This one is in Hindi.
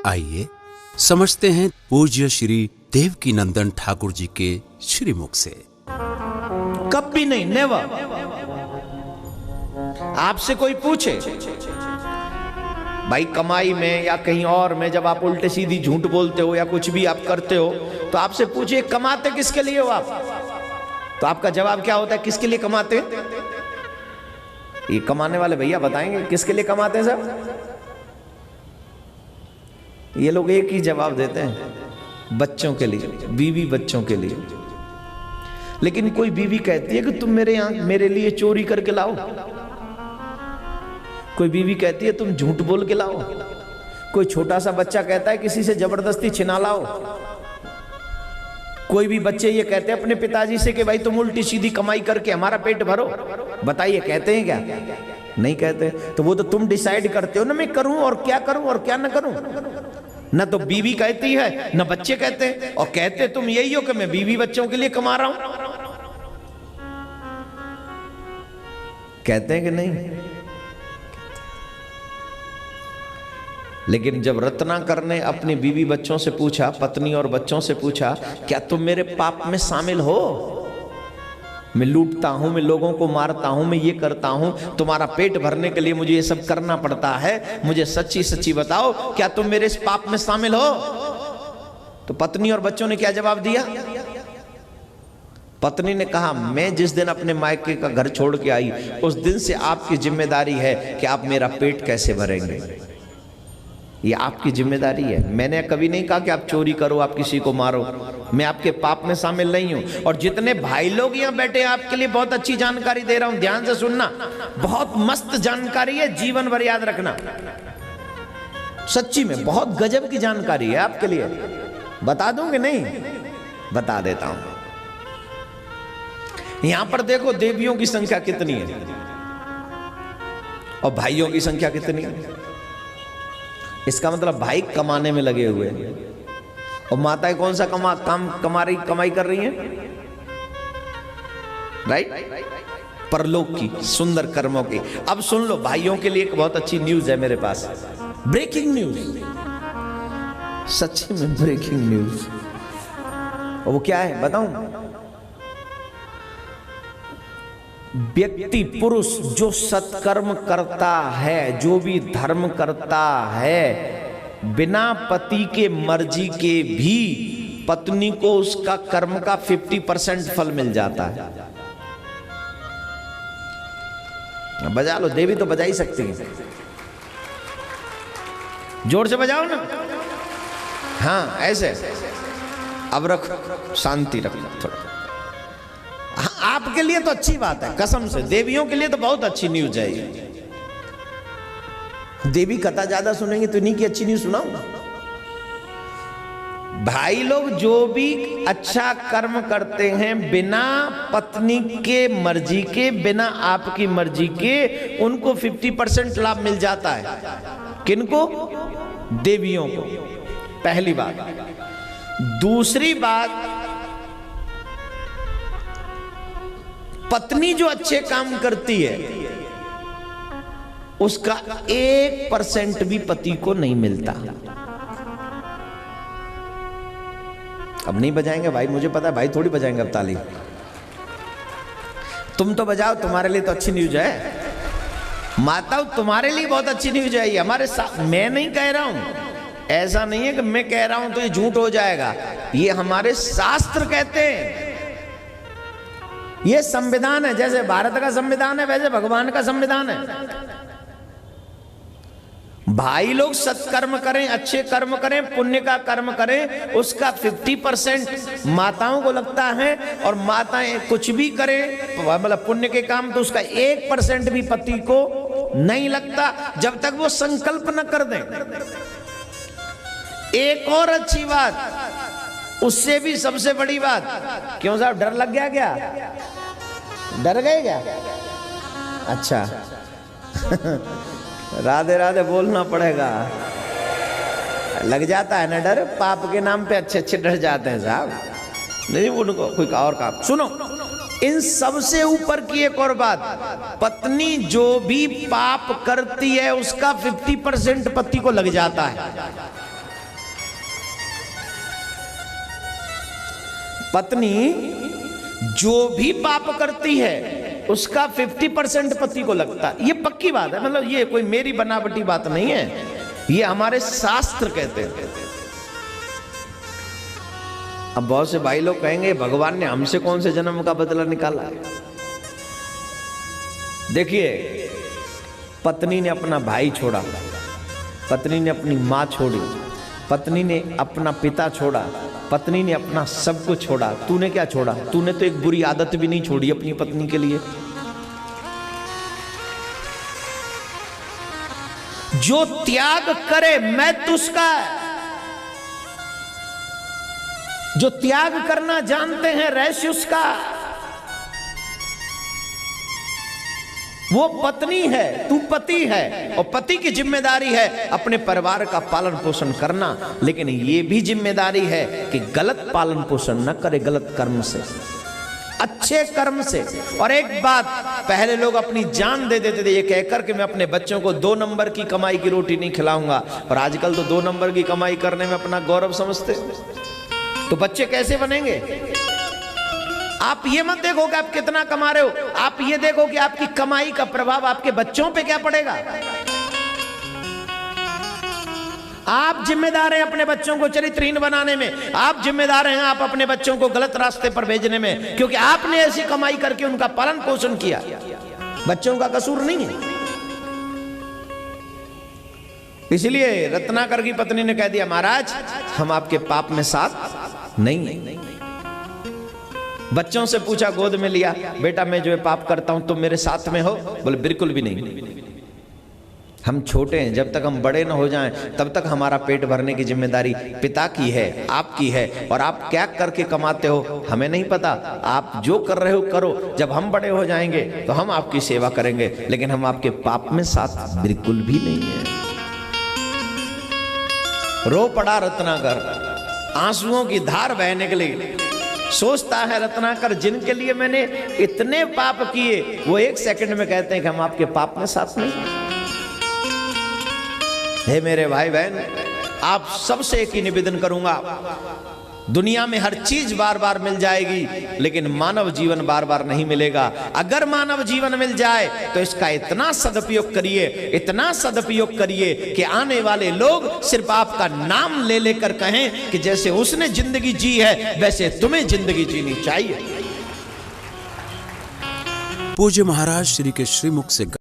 आइए समझते हैं पूज्य श्री देवकीनंदन ठाकुर जी के श्रीमुख से। कभी नहीं, नेवर। आपसे कोई पूछे भाई कमाई में या कहीं और में, जब आप उल्टे सीधी झूठ बोलते हो या कुछ भी आप करते हो, तो आपसे पूछे कमाते किसके लिए हो आप, तो आपका जवाब क्या होता है? किसके लिए कमाते? ये कमाने वाले भैया बताएंगे किसके लिए कमाते हैं सब। ये लोग एक ही जवाब देते हैं, बच्चों के लिए, बीवी बच्चों के लिए। लेकिन कोई बीवी कहती है कि तुम मेरे यहां मेरे लिए चोरी करके लाओ, कोई बीवी कहती है तुम झूठ बोल के लाओ, कोई छोटा सा बच्चा कहता है किसी से जबरदस्ती छिना लाओ, कोई भी बच्चे ये कहते हैं अपने पिताजी से कि भाई तुम उल्टी सीधी कमाई करके हमारा पेट भरो। बताइए कहते हैं क्या? नहीं कहते। तो वो तो तुम डिसाइड करते हो ना, मैं करूं और क्या करूं और क्या ना करूं। ना तो बीवी कहती है ना बच्चे कहते हैं, और कहते तुम यही हो कि मैं बीवी बच्चों के लिए कमा रहा हूं। कहते हैं कि नहीं? लेकिन जब रत्नाकर ने अपनी बीवी बच्चों से पूछा, पत्नी और बच्चों से पूछा, क्या तुम मेरे पाप में शामिल हो? मैं लूटता हूं, मैं लोगों को मारता हूं, मैं ये करता हूं, तुम्हारा पेट भरने के लिए मुझे ये सब करना पड़ता है, मुझे सच्ची सच्ची बताओ क्या तुम मेरे इस पाप में शामिल हो? तो पत्नी और बच्चों ने क्या जवाब दिया? पत्नी ने कहा मैं जिस दिन अपने मायके का घर छोड़ के आई उस दिन से आपकी जिम्मेदारी है कि आप मेरा पेट कैसे भरेंगे। ये आपकी जिम्मेदारी है। मैंने कभी नहीं कहा कि आप चोरी करो, आप किसी को मारो, मैं आपके पाप में शामिल नहीं हूं। और जितने भाई लोग यहाँ बैठे हैं आपके लिए बहुत अच्छी जानकारी दे रहा हूं, ध्यान से सुनना। बहुत मस्त जानकारी है, जीवन भर याद रखना। सच्ची में बहुत गजब की जानकारी है आपके लिए। बता दूं कि नहीं? बता देता हूं। यहां पर देखो देवियों की संख्या कितनी है और भाइयों की संख्या कितनी है। इसका मतलब भाई कमाने में लगे हुए हैं और माताएं कौन सा कमाई कर रही हैं? राइट? परलोक की सुंदर कर्मों की। अब सुन लो, भाइयों के लिए एक बहुत अच्छी न्यूज है मेरे पास, ब्रेकिंग न्यूज, सच्ची में ब्रेकिंग न्यूज। और वो क्या है बताऊं? व्यक्ति, पुरुष जो सत्कर्म करता है, जो भी धर्म करता है, बिना पति के मर्जी के भी पत्नी को उसका कर्म का 50% फल मिल जाता है। बजा लो, देवी तो बजा ही सकती है, जोर से बजाओ ना। हाँ ऐसे। अब रखो, शांति रखो थोड़ा। हाँ, आपके लिए तो अच्छी बात है, कसम से। देवियों के लिए तो बहुत अच्छी न्यूज है ये। देवी कथा ज्यादा सुनेंगे तो इन्हीं की अच्छी न्यूज सुनाऊंगा। भाई लोग जो भी अच्छा कर्म करते हैं बिना पत्नी के मर्जी के, बिना आपकी मर्जी के, उनको 50% लाभ मिल जाता है। किनको? देवियों को। पहली बात। दूसरी बात, पत्नी जो अच्छे काम करती है उसका 1% भी पति को नहीं मिलता। अब नहीं बजाएंगे भाई, मुझे पता है भाई थोड़ी बजाएंगे अब ताली। तुम तो बजाओ, तुम्हारे लिए तो अच्छी न्यूज है। माताओं तुम्हारे लिए बहुत अच्छी न्यूज है ये। हमारे साथ, मैं नहीं कह रहा हूं, ऐसा नहीं है कि मैं कह रहा हूं तो ये झूठ हो जाएगा। ये हमारे शास्त्र कहते हैं। ये संविधान है, जैसे भारत का संविधान है वैसे भगवान का संविधान है। भाई लोग सत्कर्म करें, अच्छे कर्म करें, पुण्य का कर्म करें, उसका 50% माताओं को लगता है। और माताएं कुछ भी करें, मतलब पुण्य के काम, तो उसका 1% भी पति को नहीं लगता जब तक वो संकल्प न कर दें। एक और अच्छी बात, उससे भी सबसे बड़ी बात। क्यों साहब, डर लग गया क्या? डर गए क्या? अच्छा राधे राधे बोलना पड़ेगा। लग जाता है ना डर, पाप के नाम पे अच्छे अच्छे डर जाते हैं साहब। नहीं, उनको कोई और काम। सुनो, इन सबसे ऊपर की एक और बात, पत्नी जो भी पाप करती है उसका 50% पति को लग जाता है। पत्नी जो भी पाप करती है उसका 50% पति को लगता है। ये पक्की बात है, मतलब ये कोई मेरी बनावटी बात नहीं है, ये हमारे शास्त्र कहते हैं। अब बहुत से भाई लोग कहेंगे भगवान ने हमसे कौन से जन्म का बदला निकाला है। देखिए, पत्नी ने अपना भाई छोड़ा, पत्नी ने अपनी मां छोड़ी, पत्नी ने अपना पिता छोड़ा, पत्नी ने अपना सब कुछ छोड़ा। तूने क्या छोड़ा? तूने तो एक बुरी आदत भी नहीं छोड़ी अपनी पत्नी के लिए। जो त्याग करे मैं तुझका, जो त्याग करना जानते हैं रहस्य उसका, वो पत्नी है, तू पति है। और पति की जिम्मेदारी है अपने परिवार का पालन पोषण करना, लेकिन ये भी जिम्मेदारी है कि गलत पालन पोषण न करे, गलत कर्म से, अच्छे कर्म से। और एक बात, पहले लोग अपनी जान दे देते थे ये कहकर कि मैं अपने बच्चों को 2 नंबर की कमाई की रोटी नहीं खिलाऊंगा, और आजकल तो 2 नंबर की कमाई करने में अपना गौरव समझते। तो बच्चे कैसे बनेंगे? आप ये मत देखो कि आप कितना कमा रहे हो, आप ये देखो कि आपकी कमाई का प्रभाव आपके बच्चों पे क्या पड़ेगा। आप जिम्मेदार हैं अपने बच्चों को चरित्रहीन बनाने में, आप जिम्मेदार हैं आप अपने बच्चों को गलत रास्ते पर भेजने में, क्योंकि आपने ऐसी कमाई करके उनका पालन पोषण किया। बच्चों का कसूर नहीं है। इसलिए रत्नाकर की पत्नी ने कह दिया, महाराज हम आपके पाप में साथ नहीं है। बच्चों से पूछा, गोद में लिया, बेटा मैं जो है पाप करता हूं तुम मेरे साथ में हो? बोले बिल्कुल भी नहीं, हम छोटे हैं, जब तक हम बड़े न हो जाएं तब तक हमारा पेट भरने की जिम्मेदारी पिता की है, आपकी है। और आप क्या करके कमाते हो हमें नहीं पता, आप जो कर रहे हो करो, जब हम बड़े हो जाएंगे तो हम आपकी सेवा करेंगे, लेकिन हम आपके पाप में साथ बिल्कुल भी नहीं है। रो पड़ा रत्नाकर, आंसुओं की धार बहने के लिए। सोचता है रत्नाकर, जिनके लिए मैंने इतने पाप किए, वो 1 सेकंड में कहते हैं कि हम आपके पाप में साथ नहीं। हे मेरे भाई बहन, आप सबसे एक ही निवेदन करूंगा, दुनिया में हर चीज बार बार मिल जाएगी, लेकिन मानव जीवन बार बार नहीं मिलेगा। अगर मानव जीवन मिल जाए तो इसका इतना सदुपयोग करिए, इतना सदुपयोग करिए कि आने वाले लोग सिर्फ आपका नाम ले लेकर कहें कि जैसे उसने जिंदगी जी है वैसे तुम्हें जिंदगी जीनी चाहिए। पूज्य महाराज श्री के श्रीमुख से